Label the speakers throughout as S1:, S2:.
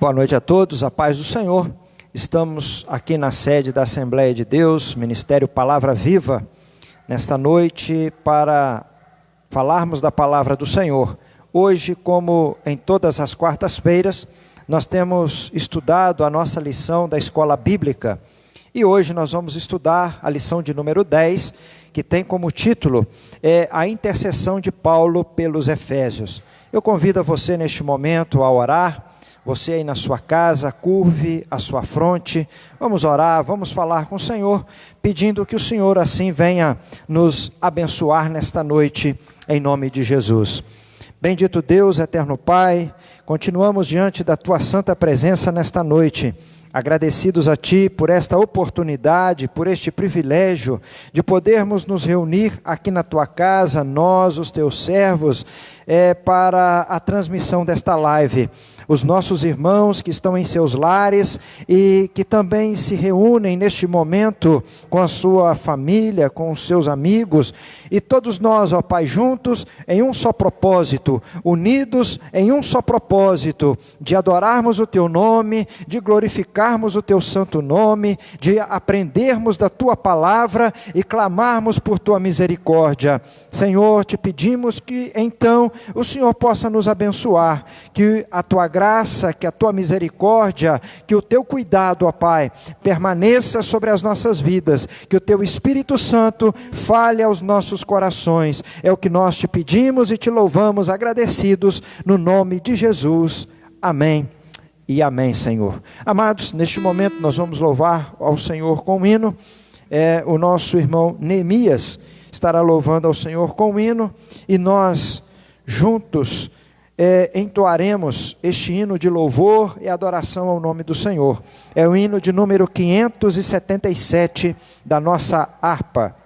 S1: Boa noite a todos, a paz do Senhor. Estamos aqui na sede da Assembleia de Deus, Ministério Palavra Viva, nesta noite para falarmos da Palavra do Senhor. Hoje, como em todas as quartas-feiras, nós temos estudado a nossa lição da Escola Bíblica. E hoje nós vamos estudar a lição de número 10, que tem como título a intercessão de Paulo pelos Efésios. Eu convido a você neste momento a orar. Você aí na sua casa, curve a sua fronte, vamos orar, vamos falar com o Senhor, pedindo que o Senhor assim venha nos abençoar nesta noite, em nome de Jesus. Bendito Deus, eterno Pai, continuamos diante da Tua santa presença nesta noite, agradecidos a Ti por esta oportunidade, por este privilégio de podermos nos reunir aqui na Tua casa, nós, os Teus servos, para a transmissão desta live. Os nossos irmãos que estão em seus lares e que também se reúnem neste momento com a sua família, com os seus amigos, e todos nós, ó Pai, juntos em um só propósito, unidos em um só propósito, de adorarmos o Teu nome, de glorificarmos o Teu santo nome, de aprendermos da Tua palavra e clamarmos por Tua misericórdia. Senhor, te pedimos que então o Senhor possa nos abençoar, que a Tua graça, que a Tua misericórdia, que o Teu cuidado, ó Pai, permaneça sobre as nossas vidas, que o Teu Espírito Santo fale aos nossos corações. É o que nós te pedimos e te louvamos, agradecidos, no nome de Jesus. Amém e amém, Senhor. Amados, neste momento nós vamos louvar ao Senhor com um hino. O nosso irmão Neemias estará louvando ao Senhor com um hino, e nós juntos entoaremos este hino de louvor e adoração ao nome do Senhor. É o hino de número 577 da nossa harpa,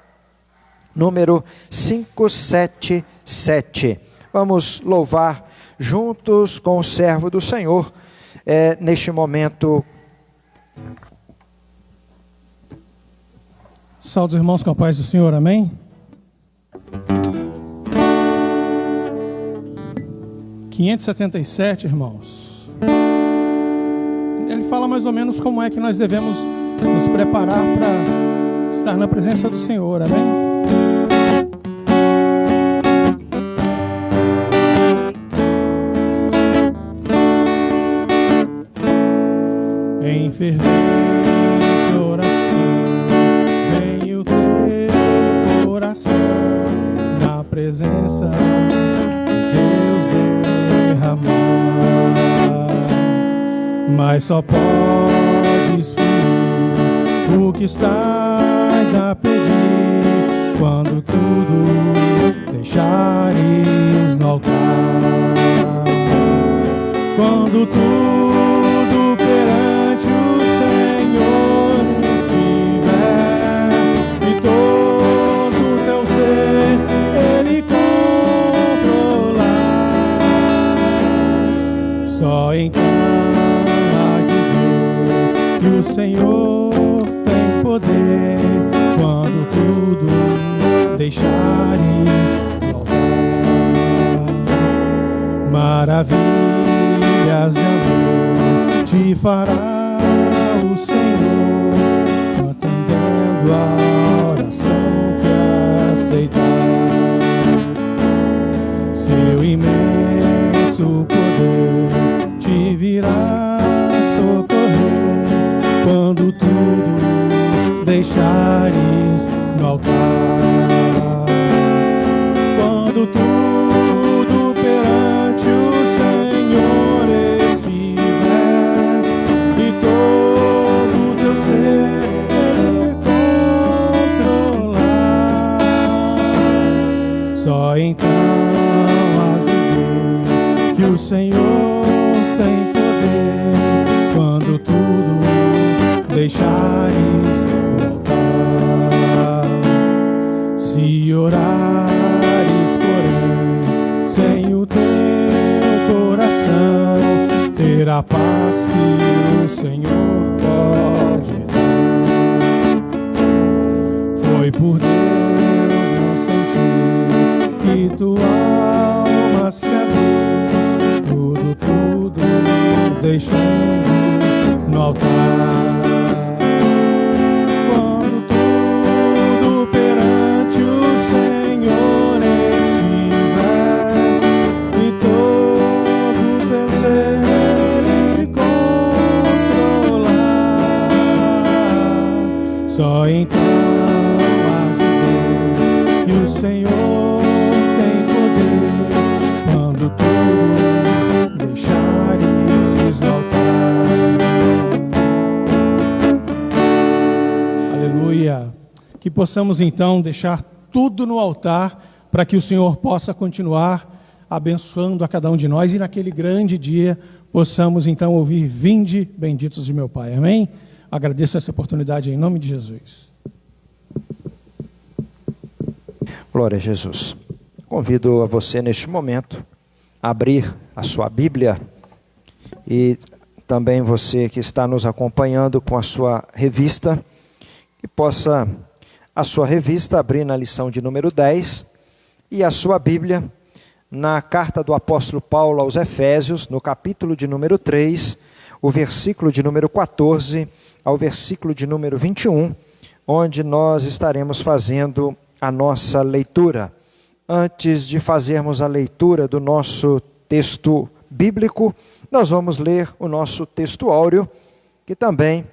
S1: número 577. Vamos louvar juntos com o servo do Senhor neste momento.
S2: Saúde os irmãos com a paz do Senhor, amém? (577), irmãos. Ele fala mais ou menos como é que nós devemos nos preparar para estar na presença do Senhor, amém? Em fervente oração, vem o teu coração na presença de Deus derramar, mas só podes fluir o que estás a pedir quando tudo deixares no altar, quando tudo perante o Senhor estiver e todo o teu ser Ele controlar, só então há de ver que o Senhor tem poder quando tudo deixares no altar. Maravilhas de amor te fará o Senhor, atendendo a oração que aceitar. Seu imenso poder te virá socorrer quando tudo deixares no altar, quando tudo perante o Senhor estiver e todo o teu ser Ele controlar, só então has de ver que o Senhor tem poder quando tudo deixares no altar. Se orares, porém, sem o teu coração, terá paz que o Senhor pode dar. Foi por Deus não sentir que tua alma se abriu, tudo deixando no altar. Quando tudo perante o Senhor estiver e todo teu ser Ele controlar, só então há de ver que o Senhor tem poder. Quando tudo deixares no altar. Aleluia. Que possamos então deixar tudo no altar, para que o Senhor possa continuar abençoando a cada um de nós, e naquele grande dia possamos então ouvir: vinde, benditos de meu Pai. Amém? Agradeço essa oportunidade em nome de Jesus.
S1: Glória a Jesus. Convido a você neste momento a abrir a sua Bíblia, e também você que está nos acompanhando com a sua revista, que possa a sua revista abrir na lição de número 10 e a sua Bíblia na carta do apóstolo Paulo aos Efésios, no capítulo de número 3, o versículo de número 14 ao versículo de número 21, onde nós estaremos fazendo a nossa leitura. Antes de fazermos a leitura do nosso texto bíblico, nós vamos ler o nosso texto áureo, que também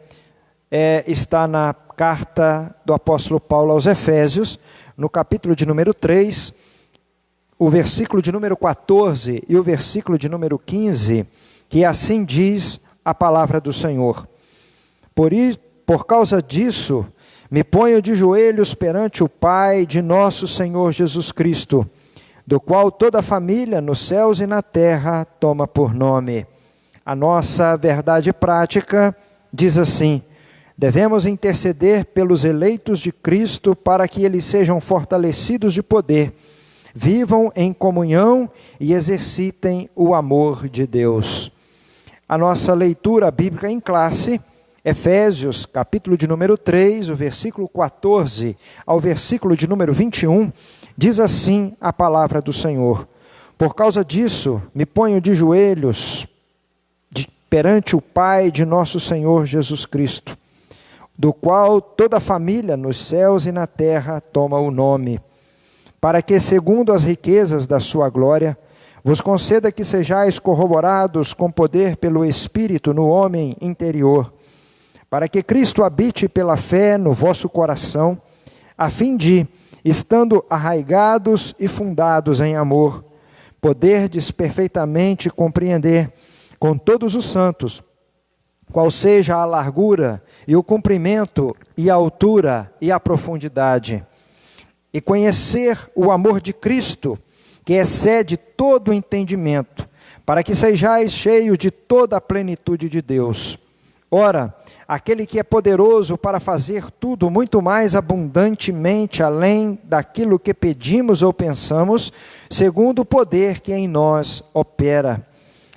S1: está na carta do apóstolo Paulo aos Efésios, no capítulo de número 3, o versículo de número 14 e o versículo de número 15, que assim diz a palavra do Senhor. Por causa disso, me ponho de joelhos perante o Pai de nosso Senhor Jesus Cristo, do qual toda a família nos céus e na terra toma por nome. A nossa verdade prática diz assim: devemos interceder pelos eleitos de Cristo para que eles sejam fortalecidos de poder, vivam em comunhão e exercitem o amor de Deus. A nossa leitura bíblica em classe, Efésios, capítulo de número 3, o versículo 14 ao versículo de número 21, diz assim a palavra do Senhor: por causa disso, me ponho de joelhos perante o Pai de nosso Senhor Jesus Cristo, do qual toda a família nos céus e na terra toma o nome, para que, segundo as riquezas da sua glória, vos conceda que sejais corroborados com poder pelo Espírito no homem interior, para que Cristo habite pela fé no vosso coração, a fim de, estando arraigados e fundados em amor, poderdes perfeitamente compreender com todos os santos qual seja a largura e o comprimento e a altura e a profundidade, e conhecer o amor de Cristo, que excede todo o entendimento, para que sejais cheios de toda a plenitude de Deus. Ora, aquele que é poderoso para fazer tudo muito mais abundantemente além daquilo que pedimos ou pensamos, segundo o poder que em nós opera.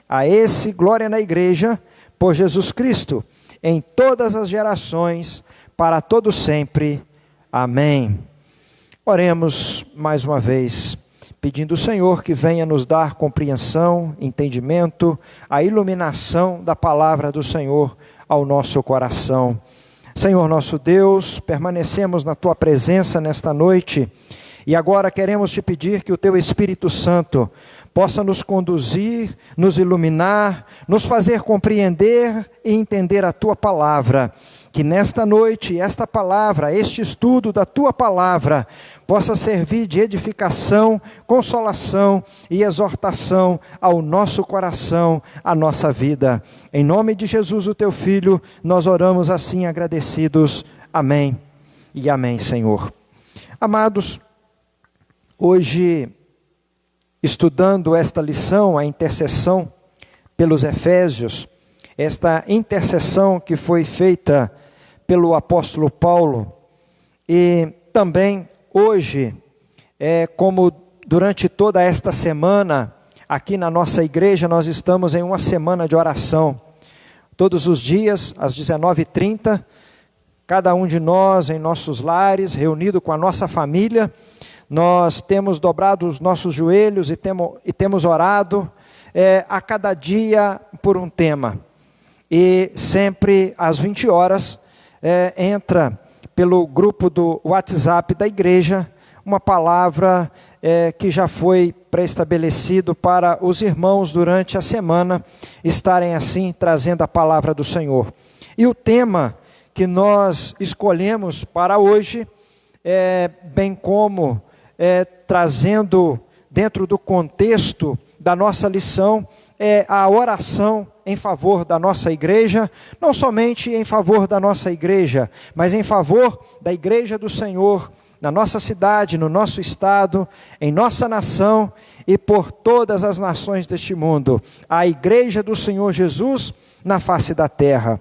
S1: A esse glória na igreja, por Jesus Cristo, em todas as gerações, para todo sempre. Amém. Oremos mais uma vez, pedindo ao Senhor que venha nos dar compreensão, entendimento, a iluminação da palavra do Senhor ao nosso coração. Senhor nosso Deus, permanecemos na Tua presença nesta noite, e agora queremos Te pedir que o Teu Espírito Santo possa nos conduzir, nos iluminar, nos fazer compreender e entender a Tua palavra. Que nesta noite, esta palavra, este estudo da Tua palavra, possa servir de edificação, consolação e exortação ao nosso coração, à nossa vida. Em nome de Jesus, o Teu Filho, nós oramos assim agradecidos. Amém e amém, Senhor. Amados, hoje, estudando esta lição, a intercessão pelos Efésios, esta intercessão que foi feita pelo apóstolo Paulo, e também hoje, como durante toda esta semana, aqui na nossa igreja, nós estamos em uma semana de oração. Todos os dias, às 19h30, cada um de nós em nossos lares, reunido com a nossa família, nós temos dobrado os nossos joelhos e temos orado a cada dia por um tema. e sempre às 20 horas entra pelo grupo do WhatsApp da igreja uma palavra que já foi pré-estabelecido para os irmãos durante a semana estarem assim trazendo a palavra do Senhor. E o tema que nós escolhemos para hoje, bem como trazendo dentro do contexto da nossa lição, é a oração em favor da nossa igreja, não somente em favor da nossa igreja, mas em favor da igreja do Senhor, na nossa cidade, no nosso estado, em nossa nação e por todas as nações deste mundo, a igreja do Senhor Jesus na face da terra.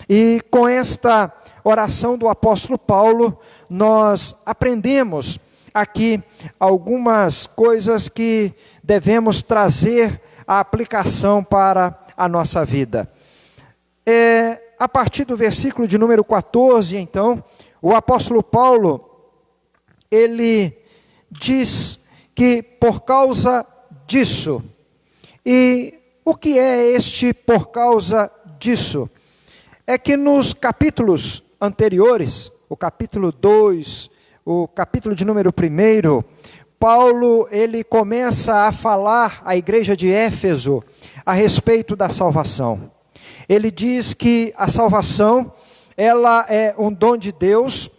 S1: E com esta oração do apóstolo Paulo, nós aprendemos aqui algumas coisas que devemos trazer a aplicação para a nossa vida. A partir do versículo de número 14, então, o apóstolo Paulo, ele diz que por causa disso, e o que é este por causa disso? É que nos capítulos anteriores, o capítulo 2, o capítulo de número 1, Paulo, ele começa a falar à igreja de Éfeso a respeito da salvação. Ele diz que a salvação, ela é um dom de Deus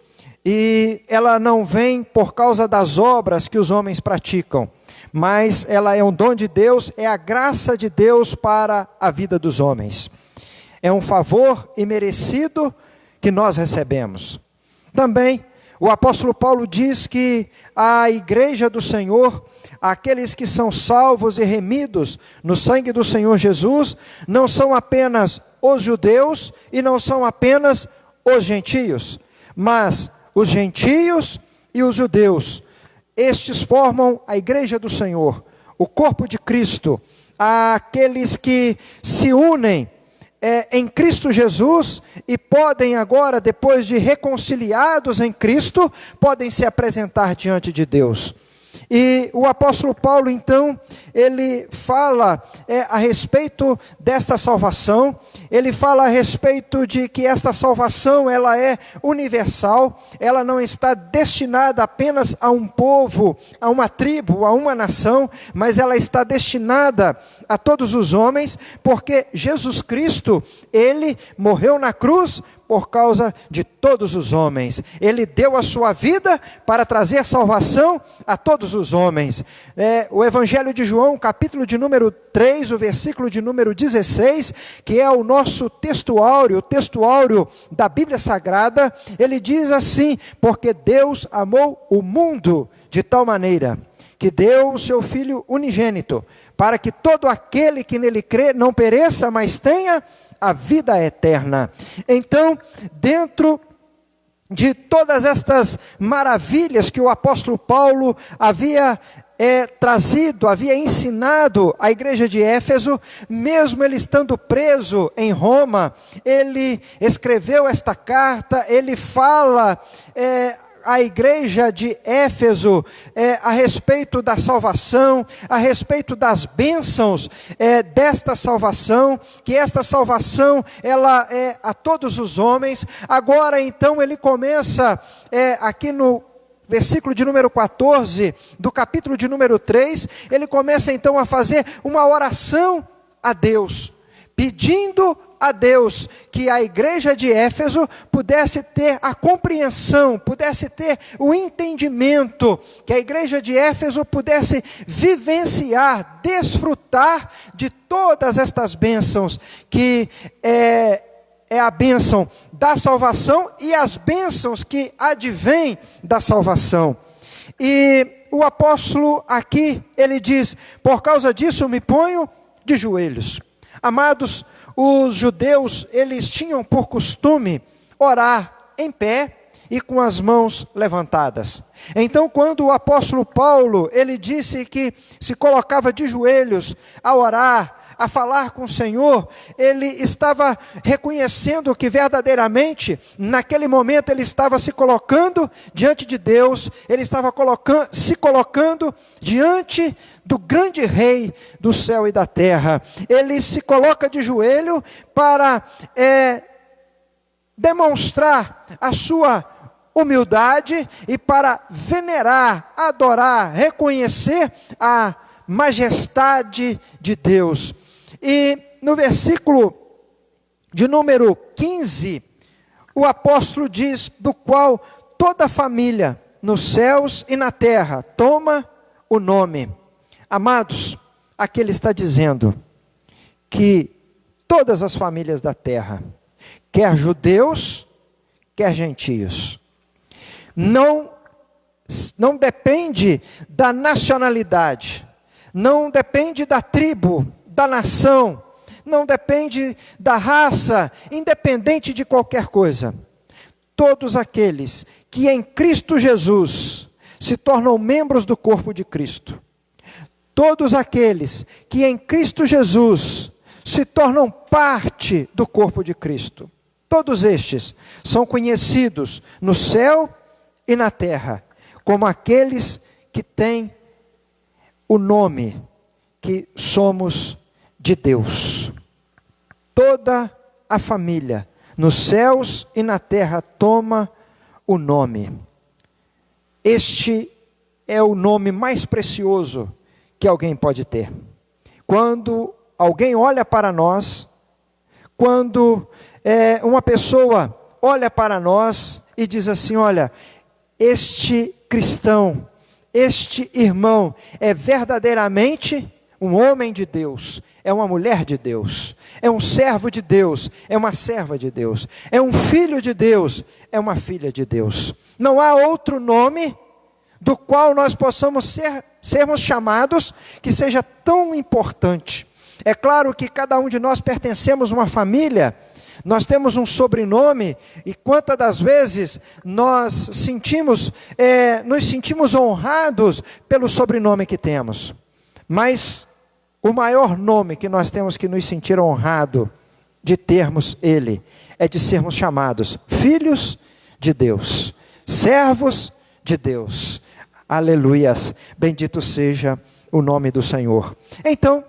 S1: e ela não vem por causa das obras que os homens praticam, mas ela é um dom de Deus, é a graça de Deus para a vida dos homens. É um favor imerecido que nós recebemos. Também o apóstolo Paulo diz que a igreja do Senhor, aqueles que são salvos e remidos no sangue do Senhor Jesus, não são apenas os judeus e não são apenas os gentios, mas os gentios e os judeus. Estes formam a igreja do Senhor, o corpo de Cristo, aqueles que se unem em Cristo Jesus e podem agora, depois de reconciliados em Cristo, podem se apresentar diante de Deus. E o apóstolo Paulo, então, ele fala a respeito desta salvação, ele fala a respeito de que esta salvação, ela é universal, ela não está destinada apenas a um povo, a uma tribo, a uma nação, mas ela está destinada a todos os homens, porque Jesus Cristo, ele morreu na cruz por causa de todos os homens. Ele deu a sua vida para trazer salvação a todos os homens. O Evangelho de João, capítulo de número 3, o versículo de número 16, que é o nosso textuário, o textuário da Bíblia Sagrada, ele diz assim: porque Deus amou o mundo de tal maneira que deu o seu Filho unigênito, para que todo aquele que nele crê não pereça, mas tenha a vida eterna. Então, dentro de todas estas maravilhas que o apóstolo Paulo havia trazido, havia ensinado à igreja de Éfeso, mesmo ele estando preso em Roma, ele escreveu esta carta, ele fala a igreja de Éfeso a respeito da salvação, a respeito das bênçãos desta salvação, que esta salvação ela é a todos os homens. Agora então ele começa aqui no versículo de número 14 do capítulo de número 3, ele começa então a fazer uma oração a Deus, pedindo a Deus que a igreja de Éfeso pudesse ter a compreensão, pudesse ter o entendimento, que a igreja de Éfeso pudesse vivenciar, desfrutar de todas estas bênçãos, que é a bênção da salvação e as bênçãos que advêm da salvação. E o apóstolo aqui, ele diz: por causa disso eu me ponho de joelhos. Amados, os judeus, eles tinham por costume orar em pé e com as mãos levantadas. Então, quando o apóstolo Paulo, ele disse que se colocava de joelhos a orar, a falar com o Senhor, ele estava reconhecendo que verdadeiramente, naquele momento, ele estava se colocando diante de Deus, ele estava se colocando diante do grande Rei do céu e da terra. Ele se coloca de joelho para demonstrar a sua humildade e para venerar, adorar, reconhecer a majestade de Deus. E no versículo de número 15, o apóstolo diz: do qual toda a família nos céus e na terra toma o nome. Amados, aqui ele está dizendo que todas as famílias da terra, quer judeus, quer gentios, não depende da nacionalidade, não depende da tribo, da nação, não depende da raça, independente de qualquer coisa. Todos aqueles que em Cristo Jesus se tornam membros do corpo de Cristo, todos aqueles que em Cristo Jesus se tornam parte do corpo de Cristo, todos estes são conhecidos no céu e na terra como aqueles que têm o nome que somos de Deus. Toda a família nos céus e na terra toma o nome. Este é o nome mais precioso que alguém pode ter. Quando alguém olha para nós, quando uma pessoa olha para nós e diz assim: olha, este cristão, este irmão é verdadeiramente um homem de Deus, é uma mulher de Deus, é um servo de Deus, é uma serva de Deus, é um filho de Deus, é uma filha de Deus. Não há outro nome do qual nós possamos sermos chamados que seja tão importante. É claro que cada um de nós pertencemos a uma família, nós temos um sobrenome, e quantas das vezes nós nos sentimos honrados pelo sobrenome que temos. Mas o maior nome que nós temos que nos sentir honrado de termos ele, é de sermos chamados filhos de Deus, servos de Deus. Aleluias, bendito seja o nome do Senhor. Então,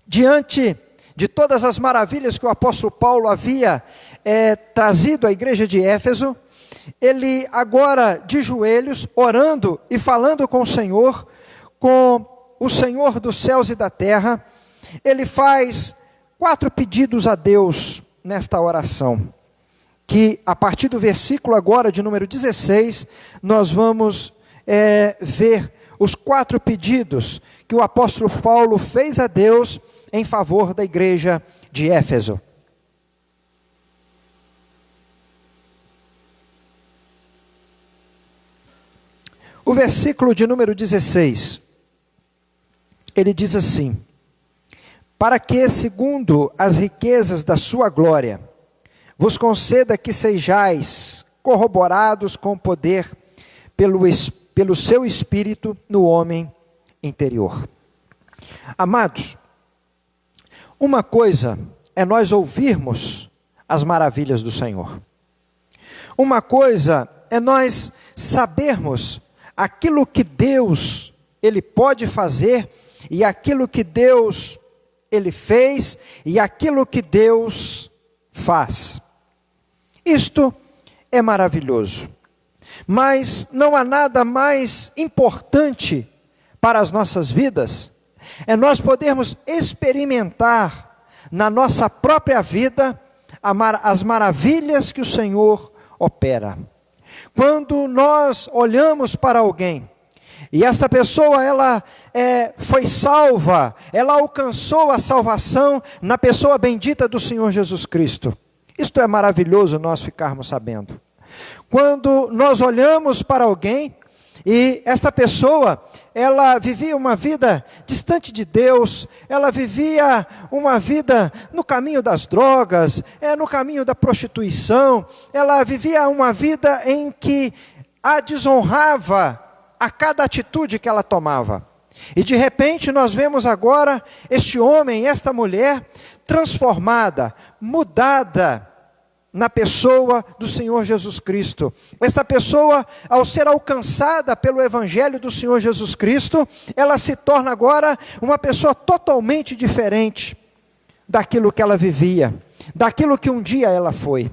S1: diante de todas as maravilhas que o apóstolo Paulo havia trazido à igreja de Éfeso, ele agora de joelhos, orando e falando com o Senhor dos céus e da terra, ele faz 4 pedidos a Deus nesta oração, que a partir do versículo agora de número 16, nós vamos ver os 4 pedidos que o apóstolo Paulo fez a Deus em favor da igreja de Éfeso. O versículo de número 16, ele diz assim: para que, segundo as riquezas da sua glória, vos conceda que sejais corroborados com poder pelo seu Espírito no homem interior. Amados, uma coisa é nós ouvirmos as maravilhas do Senhor. Uma coisa é nós sabermos aquilo que Deus, Ele pode fazer, e aquilo que Deus, Ele fez, e aquilo que Deus faz. Isto é maravilhoso. Mas não há nada mais importante para as nossas vidas, é nós podermos experimentar na nossa própria vida as maravilhas que o Senhor opera. Quando nós olhamos para alguém, e esta pessoa ela foi salva, ela alcançou a salvação na pessoa bendita do Senhor Jesus Cristo. Isto é maravilhoso nós ficarmos sabendo. Quando nós olhamos para alguém, e esta pessoa, ela vivia uma vida distante de Deus, ela vivia uma vida no caminho das drogas, no caminho da prostituição, ela vivia uma vida em que a desonrava a cada atitude que ela tomava. E de repente nós vemos agora este homem, esta mulher, transformada, mudada na pessoa do Senhor Jesus Cristo. Esta pessoa, ao ser alcançada pelo Evangelho do Senhor Jesus Cristo, ela se torna agora uma pessoa totalmente diferente daquilo que ela vivia, daquilo que um dia ela foi.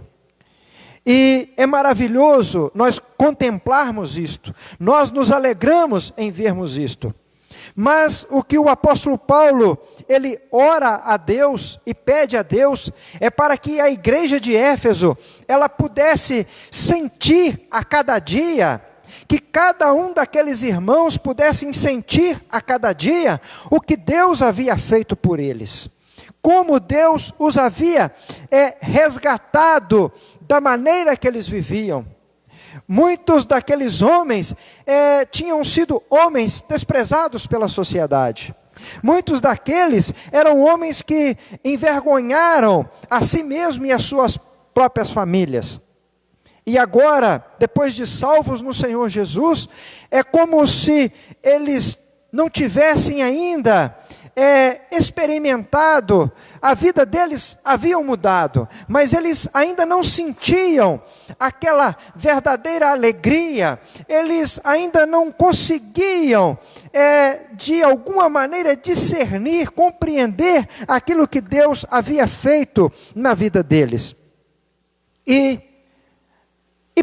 S1: E é maravilhoso nós contemplarmos isto, nós nos alegramos em vermos isto. Mas o que o apóstolo Paulo, ele ora a Deus e pede a Deus, é para que a igreja de Éfeso, ela pudesse sentir a cada dia, que cada um daqueles irmãos pudessem sentir a cada dia, o que Deus havia feito por eles. Como Deus os havia resgatado da maneira que eles viviam. Muitos daqueles homens tinham sido homens desprezados pela sociedade. Muitos daqueles eram homens que envergonharam a si mesmos e as suas próprias famílias. E agora, depois de salvos no Senhor Jesus, é como se eles não tivessem ainda experimentado, a vida deles havia mudado, mas eles ainda não sentiam aquela verdadeira alegria, eles ainda não conseguiam, de alguma maneira, discernir, compreender aquilo que Deus havia feito na vida deles. E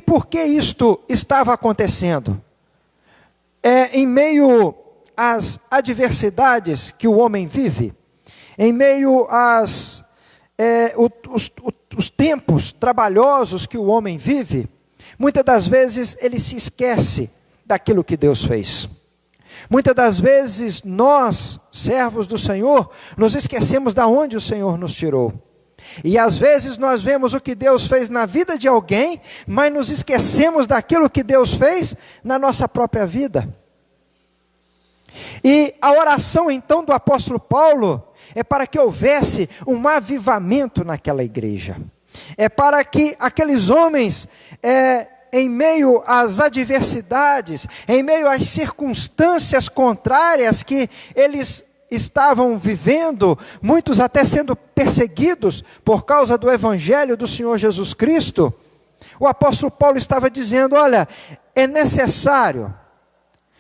S1: por que isto estava acontecendo? Em meio às adversidades que o homem vive, em meio os tempos trabalhosos que o homem vive, muitas das vezes ele se esquece daquilo que Deus fez. Muitas das vezes nós, servos do Senhor, nos esquecemos de onde o Senhor nos tirou. E às vezes nós vemos o que Deus fez na vida de alguém, mas nos esquecemos daquilo que Deus fez na nossa própria vida. E a oração então do apóstolo Paulo é para que houvesse um avivamento naquela igreja. É para que aqueles homens, em meio às adversidades, em meio às circunstâncias contrárias que eles estavam vivendo, muitos até sendo perseguidos por causa do Evangelho do Senhor Jesus Cristo, o apóstolo Paulo estava dizendo: olha, é necessário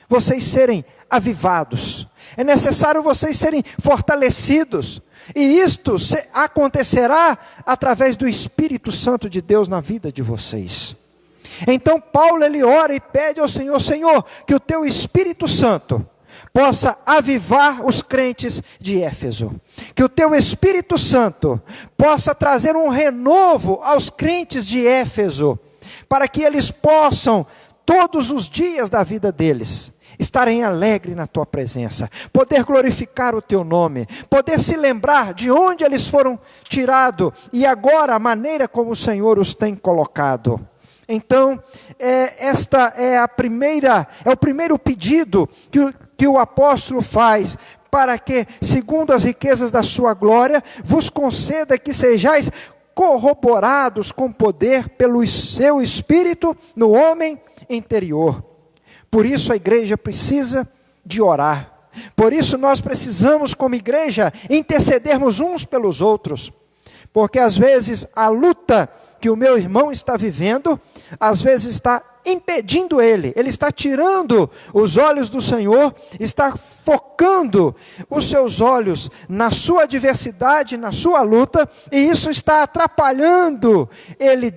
S1: vocês serem avivados, é necessário vocês serem fortalecidos, e isto acontecerá através do Espírito Santo de Deus na vida de vocês. Então Paulo, ele ora e pede ao Senhor: Senhor, que o teu Espírito Santo possa avivar os crentes de Éfeso, que o teu Espírito Santo possa trazer um renovo aos crentes de Éfeso, para que eles possam, todos os dias da vida deles, estarem alegres na tua presença, poder glorificar o teu nome, poder se lembrar de onde eles foram tirados, e agora a maneira como o Senhor os tem colocado. Então, esta é o primeiro pedido que o apóstolo faz, para que, segundo as riquezas da sua glória, vos conceda que sejais corroborados com poder pelo seu Espírito no homem interior. Por isso a igreja precisa de orar. Por isso nós precisamos, como igreja, intercedermos uns pelos outros. Porque às vezes a luta que o meu irmão está vivendo, às vezes está impedindo ele está tirando os olhos do Senhor, está focando os seus olhos na sua adversidade, na sua luta, e isso está atrapalhando ele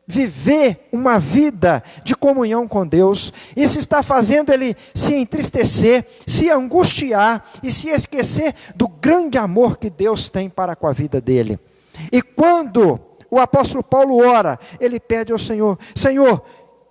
S1: viver uma vida de comunhão com Deus. Isso está fazendo ele se entristecer, se angustiar e se esquecer do grande amor que Deus tem para com a vida dele. E quando o apóstolo Paulo ora, ele pede ao Senhor: Senhor,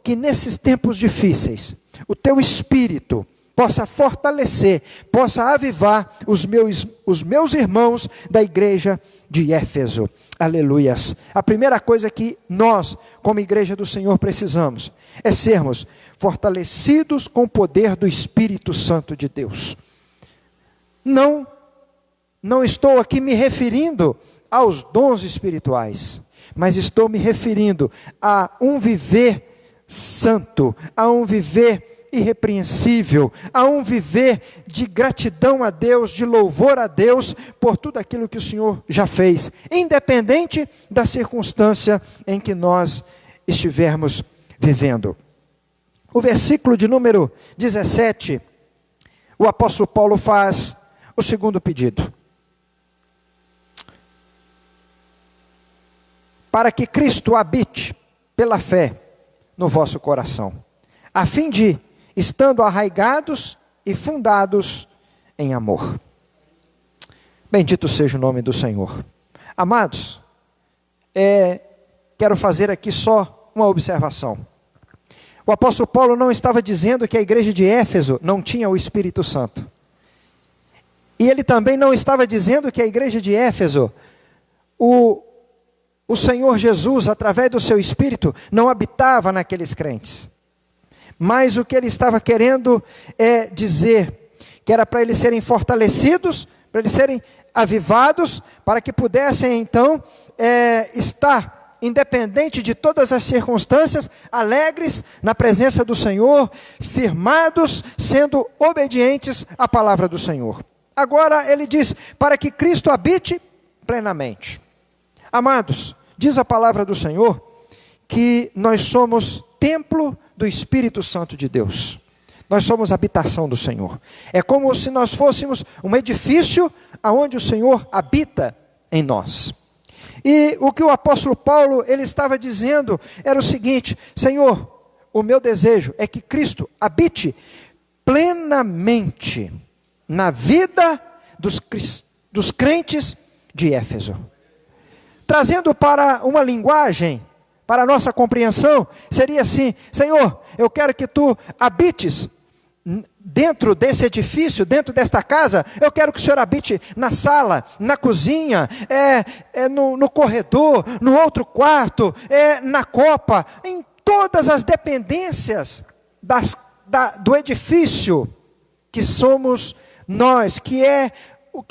S1: que nesses tempos difíceis, o teu Espírito possa fortalecer, possa avivar os meus irmãos da igreja de Éfeso. Aleluias. A primeira coisa que nós, como igreja do Senhor, precisamos é sermos fortalecidos com o poder do Espírito Santo de Deus. Não estou aqui me referindo aos dons espirituais, mas estou me referindo a um viver santo, a um viver irrepreensível, a um viver de gratidão a Deus, de louvor a Deus por tudo aquilo que o Senhor já fez, independente da circunstância em que nós estivermos vivendo. O versículo de número 17, o apóstolo Paulo faz o segundo pedido. Para que Cristo habite pela fé no vosso coração, a fim de, estando arraigados e fundados em amor. Bendito seja o nome do Senhor. Amados, quero fazer aqui só uma observação. O apóstolo Paulo não estava dizendo que a igreja de Éfeso não tinha o Espírito Santo. E ele também não estava dizendo que a igreja de Éfeso, o Senhor Jesus, através do seu Espírito, não habitava naqueles crentes. Mas o que ele estava querendo dizer, que era para eles serem fortalecidos, para eles serem avivados, para que pudessem então estar, independente de todas as circunstâncias, alegres na presença do Senhor, firmados, sendo obedientes à palavra do Senhor. Agora ele diz, para que Cristo habite plenamente. Amados, diz a palavra do Senhor que nós somos templo do Espírito Santo de Deus. Nós somos habitação do Senhor. É como se nós fôssemos um edifício onde o Senhor habita em nós. E o que o apóstolo Paulo ele estava dizendo era o seguinte: Senhor, o meu desejo é que Cristo habite plenamente na vida dos crentes de Éfeso. Trazendo para uma linguagem, para a nossa compreensão, seria assim: Senhor, eu quero que Tu habites dentro desse edifício, dentro desta casa. Eu quero que o Senhor habite na sala, na cozinha, no corredor, no outro quarto, na copa, em todas as dependências do edifício que somos nós, que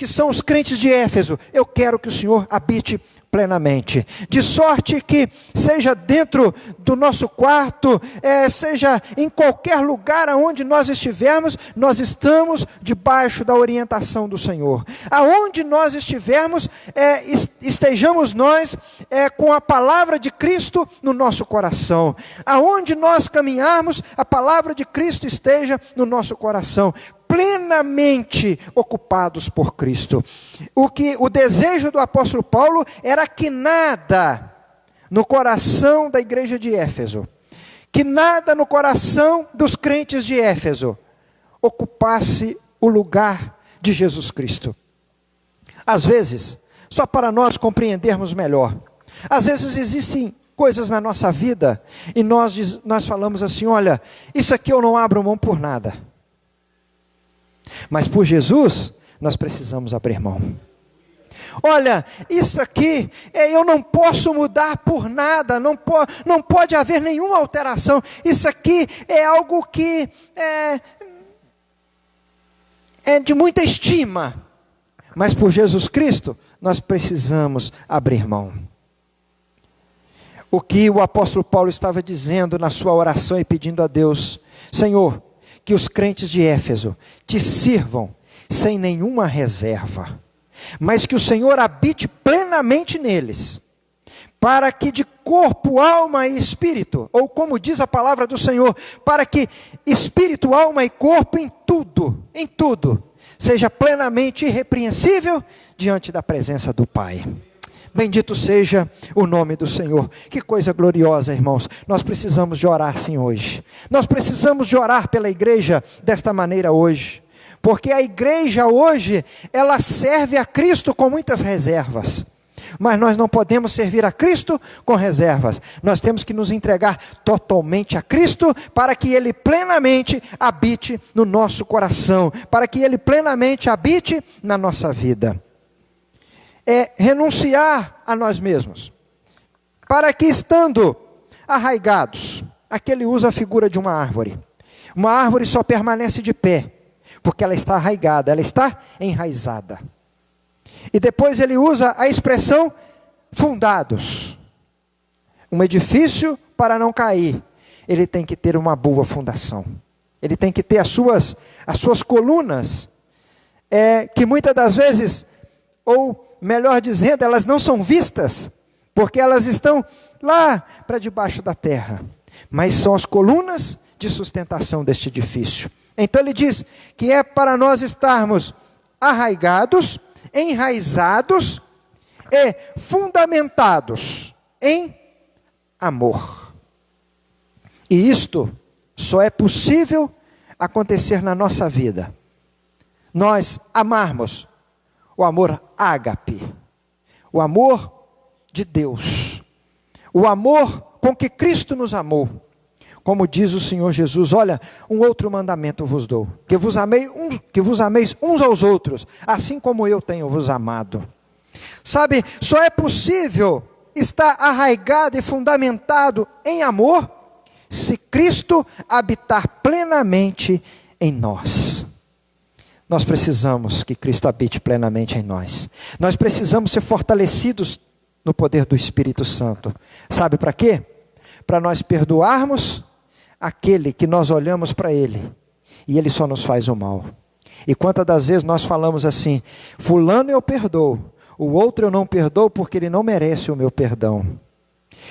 S1: são os crentes de Éfeso. Eu quero que o Senhor habite plenamente, de sorte que seja dentro do nosso quarto, seja em qualquer lugar aonde nós estivermos, nós estamos debaixo da orientação do Senhor. Aonde nós estivermos, estejamos nós com a palavra de Cristo no nosso coração. Aonde nós caminharmos, a palavra de Cristo esteja no nosso coração, plenamente ocupados por Cristo. O desejo do apóstolo Paulo era que nada no coração da igreja de Éfeso, que nada no coração dos crentes de Éfeso ocupasse o lugar de Jesus Cristo. Às vezes, só para nós compreendermos melhor, às vezes existem coisas na nossa vida e nós falamos assim: olha, isso aqui eu não abro mão por nada. Mas por Jesus, nós precisamos abrir mão. Olha, isso aqui eu não posso mudar por nada, não pode haver nenhuma alteração. Isso aqui é algo que é de muita estima. Mas por Jesus Cristo, nós precisamos abrir mão. O que o apóstolo Paulo estava dizendo na sua oração e pedindo a Deus: Senhor, que os crentes de Éfeso te sirvam sem nenhuma reserva, mas que o Senhor habite plenamente neles, para que de corpo, alma e espírito, ou como diz a palavra do Senhor, para que espírito, alma e corpo em tudo, seja plenamente irrepreensível diante da presença do Pai. Bendito seja o nome do Senhor. Que coisa gloriosa, irmãos. Nós precisamos de orar sim hoje. Nós precisamos de orar pela igreja desta maneira hoje. Porque a igreja hoje, ela serve a Cristo com muitas reservas. Mas nós não podemos servir a Cristo com reservas. Nós temos que nos entregar totalmente a Cristo, para que Ele plenamente habite no nosso coração, para que Ele plenamente habite na nossa vida. Renunciar a nós mesmos, para que, estando arraigados, aqui ele usa a figura de uma árvore. Uma árvore só permanece de pé porque ela está arraigada, ela está enraizada. E depois ele usa a expressão fundados. Um edifício, para não cair, ele tem que ter uma boa fundação. Ele tem que ter as suas colunas, que muitas das vezes, ou melhor dizendo, elas não são vistas, porque elas estão lá para debaixo da terra, mas são as colunas de sustentação deste edifício. Então ele diz que é para nós estarmos arraigados, enraizados e fundamentados em amor. E isto só é possível acontecer na nossa vida. Nós amarmos o amor ágape, o amor de Deus, o amor com que Cristo nos amou. Como diz o Senhor Jesus, olha, um outro mandamento vos dou, que vos ameis uns aos outros, assim como eu tenho vos amado. Sabe, só é possível estar arraigado e fundamentado em amor, se Cristo habitar plenamente em nós. Nós precisamos que Cristo habite plenamente em nós. Nós precisamos ser fortalecidos no poder do Espírito Santo. Sabe para quê? Para nós perdoarmos aquele que nós olhamos para ele e ele só nos faz o mal. E quantas das vezes nós falamos assim: fulano eu perdoo, o outro eu não perdoo porque ele não merece o meu perdão.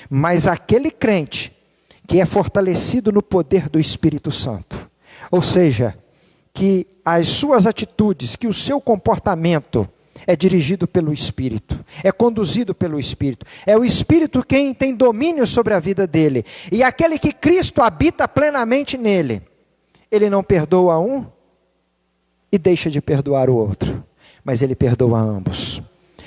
S1: Mas aquele crente que é fortalecido no poder do Espírito Santo, ou seja, que as suas atitudes, que o seu comportamento é dirigido pelo Espírito, é conduzido pelo Espírito, é o Espírito quem tem domínio sobre a vida dele, e aquele que Cristo habita plenamente nele, ele não perdoa um e deixa de perdoar o outro, mas ele perdoa ambos,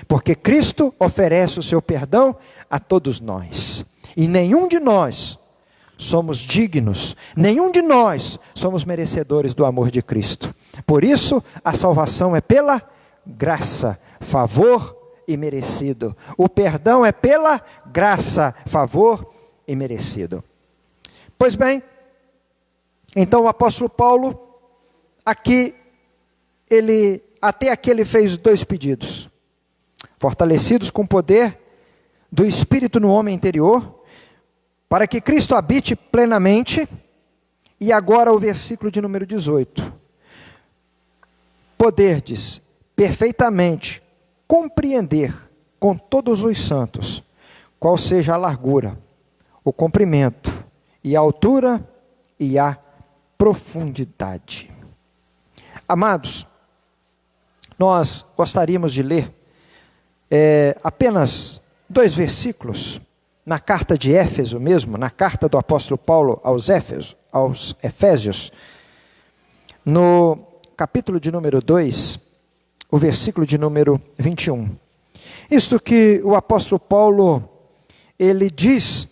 S1: porque Cristo oferece o seu perdão a todos nós, e nenhum de nós somos dignos, nenhum de nós somos merecedores do amor de Cristo. Por isso, a salvação é pela graça, favor e merecido. O perdão é pela graça, favor e merecido. Pois bem, então o apóstolo Paulo, até aqui ele fez 2 pedidos. Fortalecidos com o poder do Espírito no homem interior, para que Cristo habite plenamente. E agora o versículo de número 18. Poderdes perfeitamente compreender com todos os santos qual seja a largura, o comprimento e a altura e a profundidade. Amados, nós gostaríamos de ler apenas 2 versículos na carta de Éfeso mesmo, na carta do apóstolo Paulo aos Efésios, no capítulo de número 2, o versículo de número 21. Isto que o apóstolo Paulo, ele diz,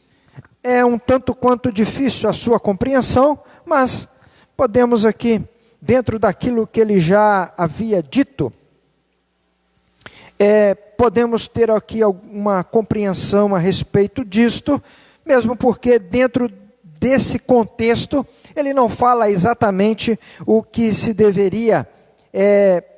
S1: é um tanto quanto difícil a sua compreensão, mas podemos aqui, dentro daquilo que ele já havia dito, podemos ter aqui alguma compreensão a respeito disto, mesmo porque dentro desse contexto, ele não fala exatamente o que se deveria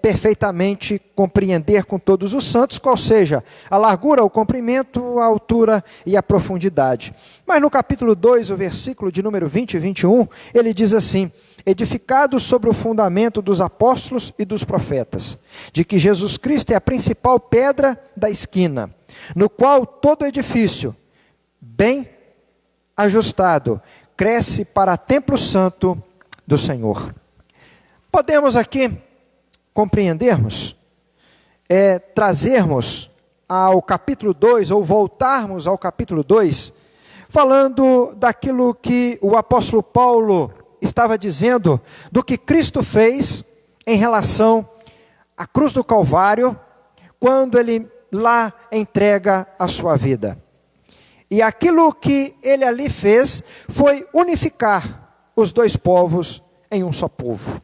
S1: perfeitamente compreender com todos os santos, qual seja a largura, o comprimento, a altura e a profundidade. Mas no capítulo 2, o versículo de número 20 e 21, ele diz assim: edificados sobre o fundamento dos apóstolos e dos profetas, de que Jesus Cristo é a principal pedra da esquina, no qual todo edifício, bem ajustado, cresce para templo santo do Senhor. Podemos aqui compreendermos, trazermos ao capítulo 2, ou voltarmos ao capítulo 2, falando daquilo que o apóstolo Paulo estava dizendo, do que Cristo fez em relação à cruz do Calvário, quando ele lá entrega a sua vida. E aquilo que ele ali fez foi unificar os 2 povos em um só povo.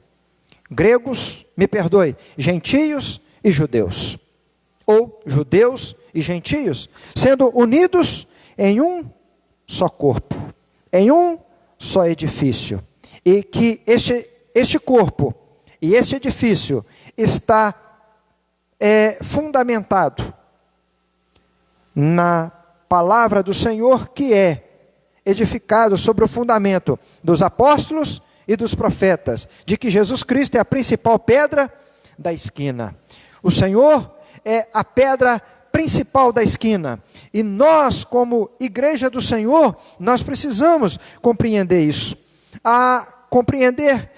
S1: Gregos, gentios e judeus. Ou judeus e gentios, sendo unidos em um só corpo, em um só edifício. E que este corpo e este edifício está fundamentado na palavra do Senhor, que é edificado sobre o fundamento dos apóstolos e dos profetas, de que Jesus Cristo é a principal pedra da esquina. O Senhor é a pedra principal da esquina. E nós, como igreja do Senhor, nós precisamos compreender isso. Compreender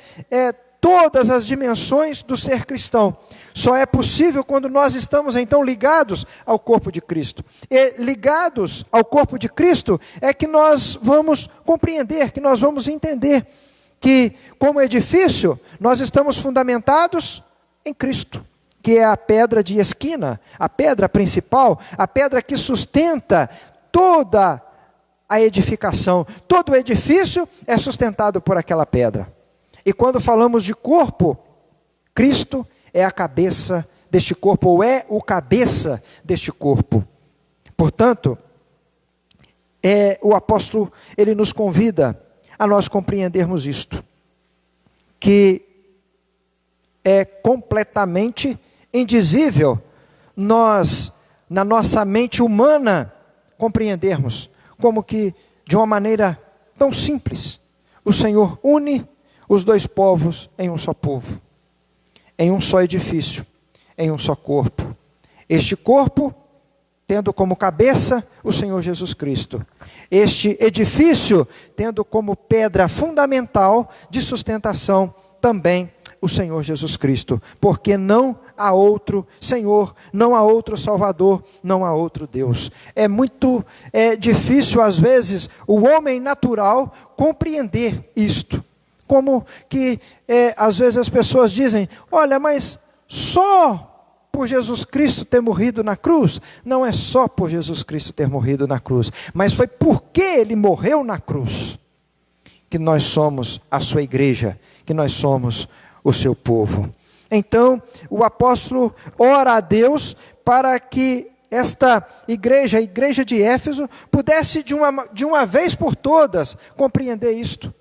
S1: todas as dimensões do ser cristão. Só é possível quando nós estamos então ligados ao corpo de Cristo. E ligados ao corpo de Cristo é que nós vamos compreender, que nós vamos entender que, como edifício, nós estamos fundamentados em Cristo, que é a pedra de esquina, a pedra principal, a pedra que sustenta toda a edificação. Todo o edifício é sustentado por aquela pedra. E quando falamos de corpo, Cristo é a cabeça deste corpo, ou é o cabeça deste corpo. Portanto, o apóstolo, ele nos convida a nós compreendermos isto, que é completamente indizível nós, na nossa mente humana, compreendermos como que, de uma maneira tão simples, o Senhor une os dois povos em um só povo, em um só edifício, em um só corpo. Este corpo tendo como cabeça o Senhor Jesus Cristo. Este edifício tendo como pedra fundamental de sustentação também o Senhor Jesus Cristo. Porque não há outro Senhor, não há outro Salvador, não há outro Deus. É muito difícil às vezes o homem natural compreender isto. Como que às vezes as pessoas dizem, olha, mas só por Jesus Cristo ter morrido na cruz? Não é só por Jesus Cristo ter morrido na cruz, mas foi porque Ele morreu na cruz, que nós somos a sua igreja, que nós somos o seu povo. Então, o apóstolo ora a Deus para que esta igreja, a igreja de Éfeso, pudesse de uma vez por todas compreender isto,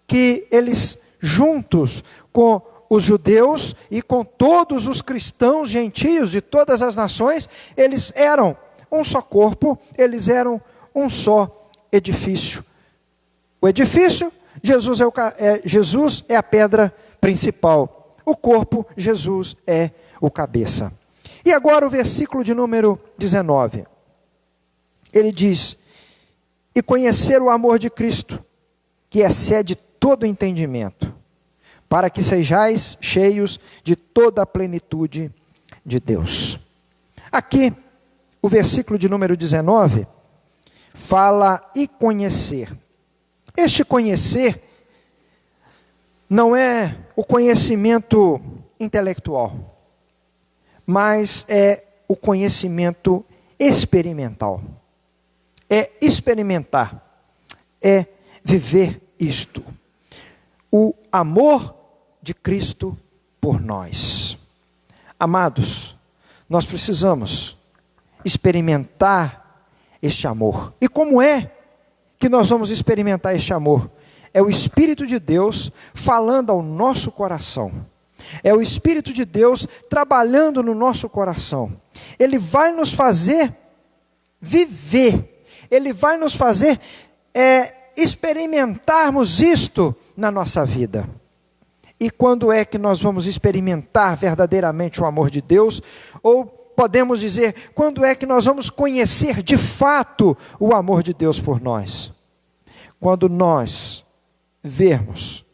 S1: que eles juntos com os judeus e com todos os cristãos gentios de todas as nações, eles eram um só corpo, eles eram um só edifício. O edifício, Jesus é a pedra principal. O corpo, Jesus é o cabeça. E agora o versículo de número 19. Ele diz, e conhecer o amor de Cristo, que excede todo entendimento, para que sejais cheios de toda a plenitude de Deus. Aqui, o versículo de número 19, fala e conhecer. Este conhecer não é o conhecimento intelectual, mas é o conhecimento experimental. É experimentar, é viver isto. O amor de Cristo por nós. Amados, nós precisamos experimentar este amor. E como é que nós vamos experimentar este amor? É o Espírito de Deus falando ao nosso coração. É o Espírito de Deus trabalhando no nosso coração. Ele vai nos fazer viver. Ele vai nos fazer experimentarmos isto na nossa vida. E quando é que nós vamos experimentar verdadeiramente o amor de Deus? Ou podemos dizer, quando é que nós vamos conhecer de fato o amor de Deus por nós? Quando nós vermos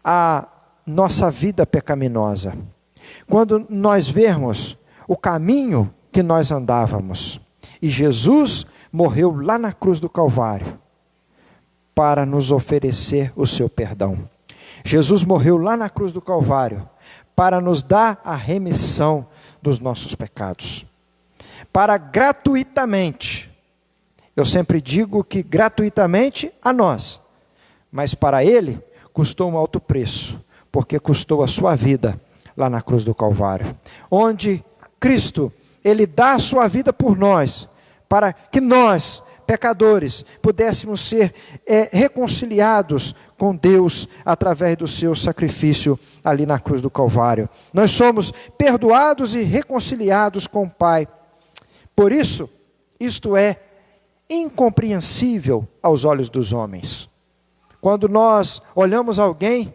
S1: a nossa vida pecaminosa. Quando nós vermos o caminho que nós andávamos. E Jesus morreu lá na cruz do Calvário para nos oferecer o seu perdão. Jesus morreu lá na cruz do Calvário para nos dar a remissão dos nossos pecados. Para gratuitamente, eu sempre digo que gratuitamente a nós, mas para Ele custou um alto preço, porque custou a sua vida lá na cruz do Calvário. Onde Cristo, Ele dá a sua vida por nós, para que nós, pecadores, pudéssemos ser reconciliados com Deus através do seu sacrifício ali na cruz do Calvário. Nós somos perdoados e reconciliados com o Pai. Por isso, isto é incompreensível aos olhos dos homens. quando nós olhamos alguém,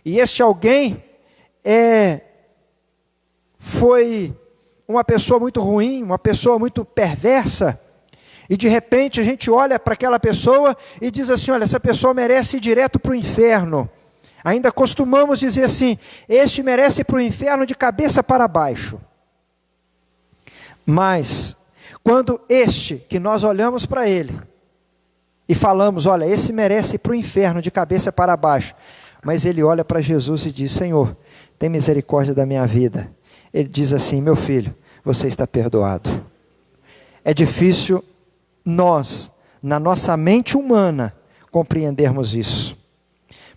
S1: e este alguém foi uma pessoa muito ruim, uma pessoa muito perversa, e de repente a gente olha para aquela pessoa e diz assim, olha, essa pessoa merece ir direto para o inferno. Ainda costumamos dizer assim, este merece ir para o inferno de cabeça para baixo. Mas, quando este, que nós olhamos para ele, e falamos, olha, esse merece ir para o inferno de cabeça para baixo, mas ele olha para Jesus e diz, Senhor, tem misericórdia da minha vida. Ele diz assim, meu filho, você está perdoado. É difícil nós, na nossa mente humana, compreendermos isso.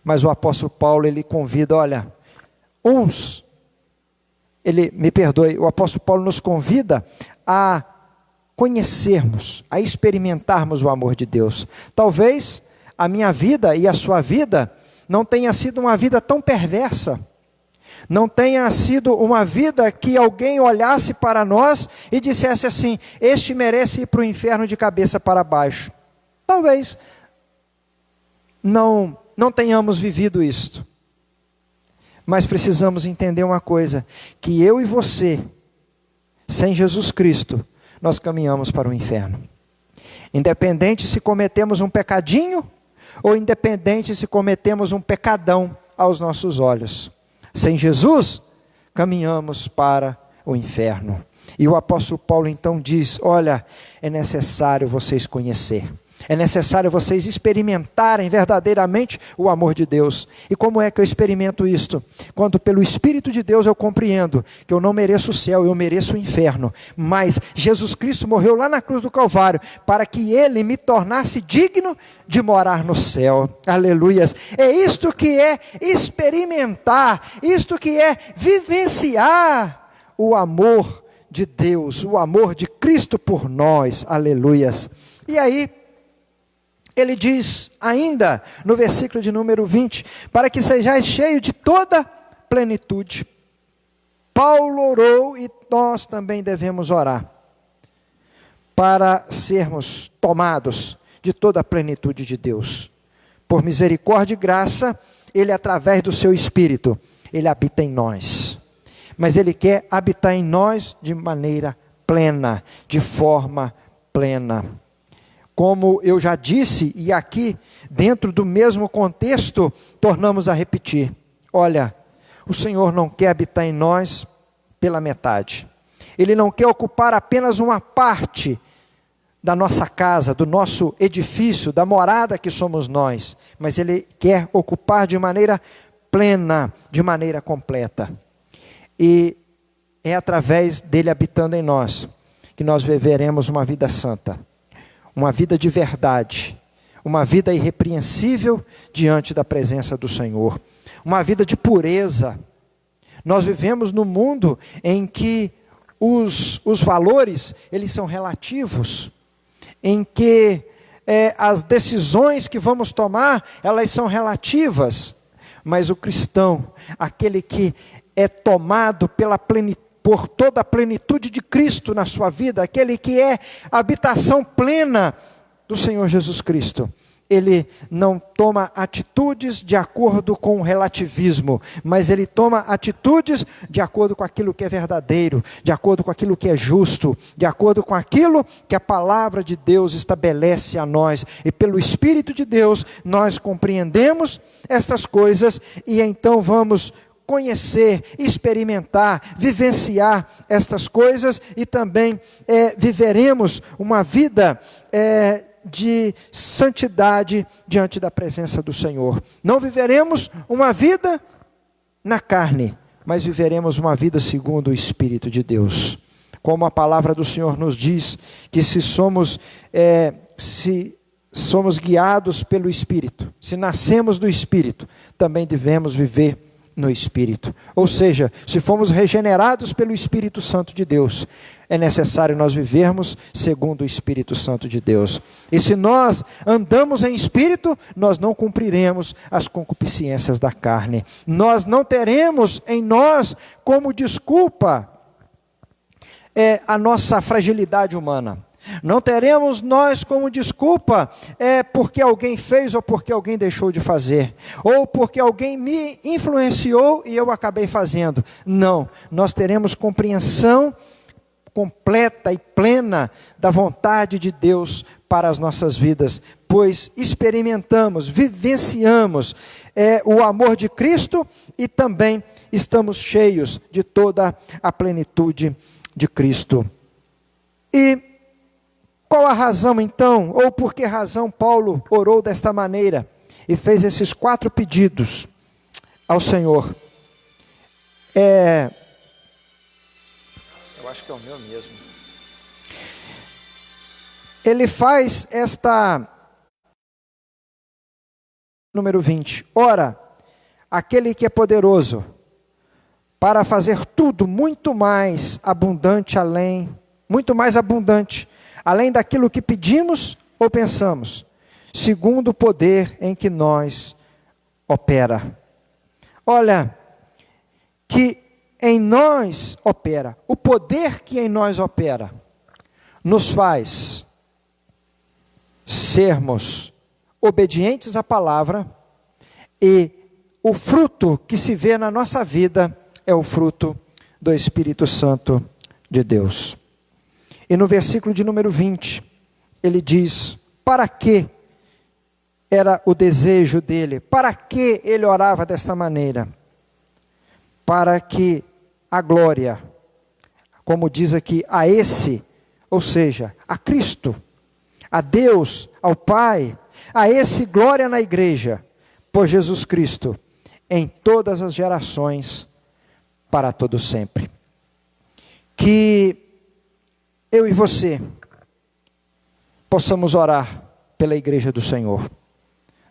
S1: Mas o apóstolo Paulo, ele convida, olha, o apóstolo Paulo nos convida a conhecermos, a experimentarmos o amor de Deus. Talvez a minha vida e a sua vida não tenha sido uma vida tão perversa, não tenha sido uma vida que alguém olhasse para nós e dissesse assim, este merece ir para o inferno de cabeça para baixo. Talvez não tenhamos vivido isto. Mas precisamos entender uma coisa, que eu e você, sem Jesus Cristo, nós caminhamos para o inferno. Independente se cometemos um pecadinho, ou independente se cometemos um pecadão aos nossos olhos. Sem Jesus, caminhamos para o inferno. E o apóstolo Paulo então diz, olha, é necessário vocês conhecer. É necessário vocês experimentarem verdadeiramente o amor de Deus. E como é que eu experimento isto? Quando pelo Espírito de Deus eu compreendo que eu não mereço o céu, eu mereço o inferno. Mas Jesus Cristo morreu lá na cruz do Calvário para que Ele me tornasse digno de morar no céu. Aleluias! É isto que é experimentar, isto que é vivenciar o amor de Deus, o amor de Cristo por nós. Aleluias! E aí, ele diz ainda no versículo de número 20, para que sejais cheios de toda plenitude. Paulo orou e nós também devemos orar, para sermos tomados de toda a plenitude de Deus. Por misericórdia e graça, Ele através do seu Espírito, Ele habita em nós. Mas Ele quer habitar em nós de maneira plena, de forma plena. Como eu já disse, e aqui, dentro do mesmo contexto, tornamos a repetir. Olha, o Senhor não quer habitar em nós pela metade. Ele não quer ocupar apenas uma parte da nossa casa, do nosso edifício, da morada que somos nós. Mas Ele quer ocupar de maneira plena, de maneira completa. E é através dEle habitando em nós, que nós viveremos uma vida santa. Uma vida de verdade, uma vida irrepreensível diante da presença do Senhor, uma vida de pureza. Nós vivemos num mundo em que os valores, eles são relativos, em que as decisões que vamos tomar, elas são relativas, mas o cristão, aquele que é tomado por toda a plenitude de Cristo na sua vida, aquele que é a habitação plena do Senhor Jesus Cristo, ele não toma atitudes de acordo com o relativismo, mas ele toma atitudes de acordo com aquilo que é verdadeiro, de acordo com aquilo que é justo, de acordo com aquilo que a palavra de Deus estabelece a nós. E pelo Espírito de Deus nós compreendemos estas coisas e então vamos conhecer, experimentar, vivenciar estas coisas e também viveremos uma vida de santidade diante da presença do Senhor. Não viveremos uma vida na carne, mas viveremos uma vida segundo o Espírito de Deus. Como a palavra do Senhor nos diz, que se somos guiados pelo Espírito, se nascemos do Espírito, também devemos viver no Espírito. Ou seja, se fomos regenerados pelo Espírito Santo de Deus, é necessário nós vivermos segundo o Espírito Santo de Deus. E se nós andamos em Espírito, nós não cumpriremos as concupiscências da carne. Nós não teremos em nós como desculpa a nossa fragilidade humana. Não teremos nós como desculpa, porque alguém fez ou porque alguém deixou de fazer, ou porque alguém me influenciou e eu acabei fazendo. Não, nós teremos compreensão completa e plena da vontade de Deus para as nossas vidas, pois experimentamos, vivenciamos o amor de Cristo e também estamos cheios de toda a plenitude de Cristo. E qual a razão então, ou por que razão Paulo orou desta maneira e fez esses 4 pedidos ao Senhor? Eu acho que é o meu mesmo. Ele faz esta, número 20. Ora, aquele que é poderoso para fazer tudo muito mais abundante além daquilo que pedimos ou pensamos, segundo o poder em que nós opera. Olha, que em nós opera, o poder que em nós opera, nos faz sermos obedientes à palavra, e o fruto que se vê na nossa vida é o fruto do Espírito Santo de Deus. E no versículo de número 20, ele diz, para que era o desejo dele, para que ele orava desta maneira? Para que a glória, como diz aqui, a esse, ou seja, a Cristo, a Deus, ao Pai, a esse glória na igreja, por Jesus Cristo, em todas as gerações, para todo sempre. Que eu e você possamos orar pela igreja do Senhor,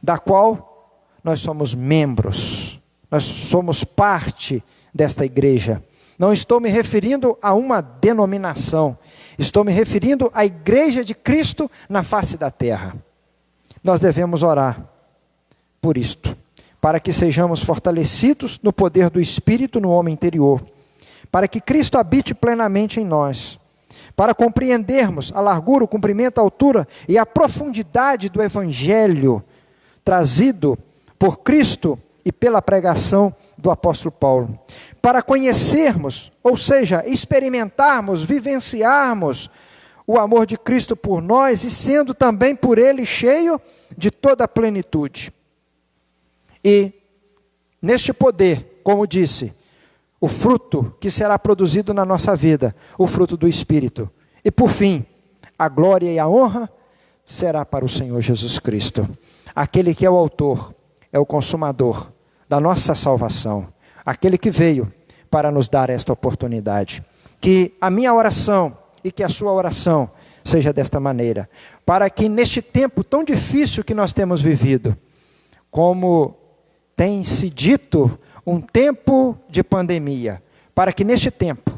S1: da qual nós somos membros, nós somos parte desta igreja. Não estou me referindo a uma denominação, estou me referindo à igreja de Cristo na face da terra. Nós devemos orar por isto, para que sejamos fortalecidos no poder do Espírito no homem interior, para que Cristo habite plenamente em nós, para compreendermos a largura, o comprimento, a altura e a profundidade do Evangelho trazido por Cristo e pela pregação do apóstolo Paulo, para conhecermos, ou seja, experimentarmos, vivenciarmos o amor de Cristo por nós e sendo também por Ele cheio de toda a plenitude. E neste poder, como disse, o fruto que será produzido na nossa vida, o fruto do Espírito. E por fim, a glória e a honra será para o Senhor Jesus Cristo, aquele que é o autor, é o consumador da nossa salvação, aquele que veio para nos dar esta oportunidade. Que a minha oração e que a sua oração seja desta maneira, para que neste tempo tão difícil que nós temos vivido, como tem se dito, um tempo de pandemia, para que neste tempo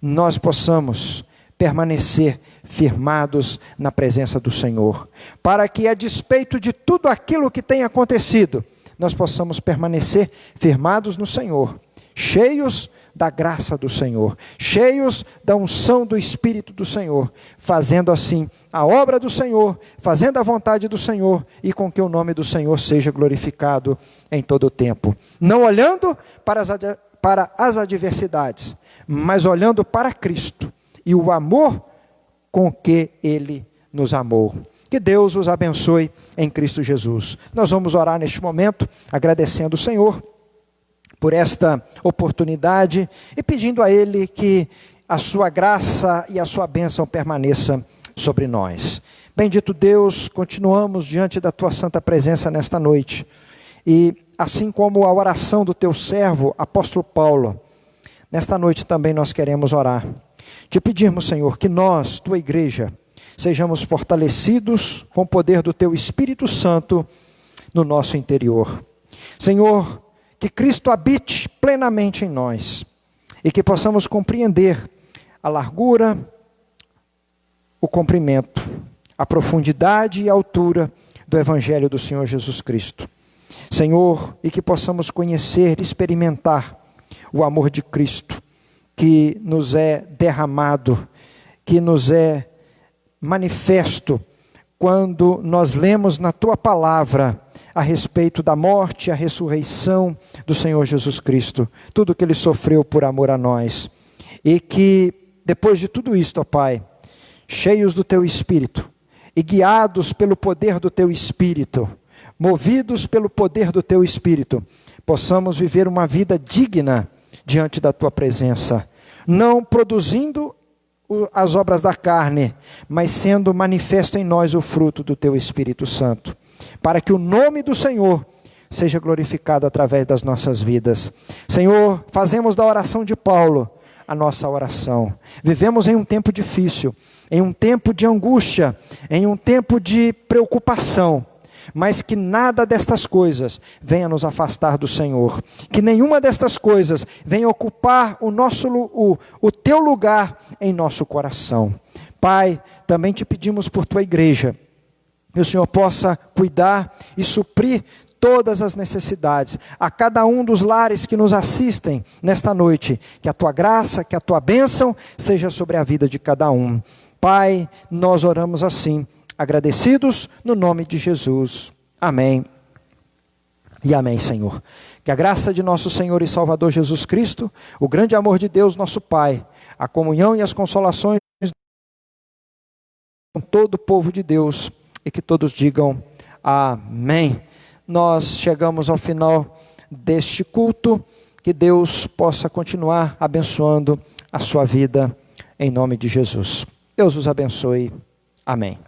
S1: nós possamos permanecer firmados na presença do Senhor, para que a despeito de tudo aquilo que tem acontecido, nós possamos permanecer firmados no Senhor, cheios da graça do Senhor, cheios da unção do Espírito do Senhor, fazendo assim a obra do Senhor, fazendo a vontade do Senhor, e com que o nome do Senhor seja glorificado em todo o tempo. Não olhando para as adversidades, mas olhando para Cristo e o amor com que Ele nos amou. Que Deus os abençoe em Cristo Jesus. Nós vamos orar neste momento, agradecendo o Senhor por esta oportunidade e pedindo a Ele que a sua graça e a sua bênção permaneça sobre nós. Bendito Deus, continuamos diante da tua santa presença nesta noite. E assim como a oração do teu servo, apóstolo Paulo, nesta noite também nós queremos orar. Te pedimos, Senhor, que nós, tua igreja, sejamos fortalecidos com o poder do teu Espírito Santo no nosso interior. Senhor, que Cristo habite plenamente em nós e que possamos compreender a largura, o comprimento, a profundidade e a altura do Evangelho do Senhor Jesus Cristo. Senhor, e que possamos conhecer e experimentar o amor de Cristo que nos é derramado, que nos é manifesto quando nós lemos na Tua palavra a respeito da morte e a ressurreição do Senhor Jesus Cristo, tudo que Ele sofreu por amor a nós. E que depois de tudo isto, ó Pai, cheios do Teu Espírito e guiados pelo poder do Teu Espírito, movidos pelo poder do Teu Espírito, possamos viver uma vida digna diante da Tua presença, não produzindo as obras da carne, mas sendo manifesto em nós o fruto do Teu Espírito Santo, para que o nome do Senhor seja glorificado através das nossas vidas. Senhor, fazemos da oração de Paulo a nossa oração. Vivemos em um tempo difícil, em um tempo de angústia, em um tempo de preocupação, mas que nada destas coisas venha nos afastar do Senhor, que nenhuma destas coisas venha ocupar o Teu lugar em nosso coração. Pai, também te pedimos por Tua igreja, que o Senhor possa cuidar e suprir todas as necessidades, a cada um dos lares que nos assistem nesta noite, que a Tua graça, que a Tua bênção seja sobre a vida de cada um. Pai, nós oramos assim, agradecidos no nome de Jesus. Amém. E amém, Senhor. Que a graça de nosso Senhor e Salvador Jesus Cristo, o grande amor de Deus, nosso Pai, a comunhão e as consolações com todo o povo de Deus, e que todos digam amém. Nós chegamos ao final deste culto, que Deus possa continuar abençoando a sua vida, em nome de Jesus. Deus os abençoe. Amém.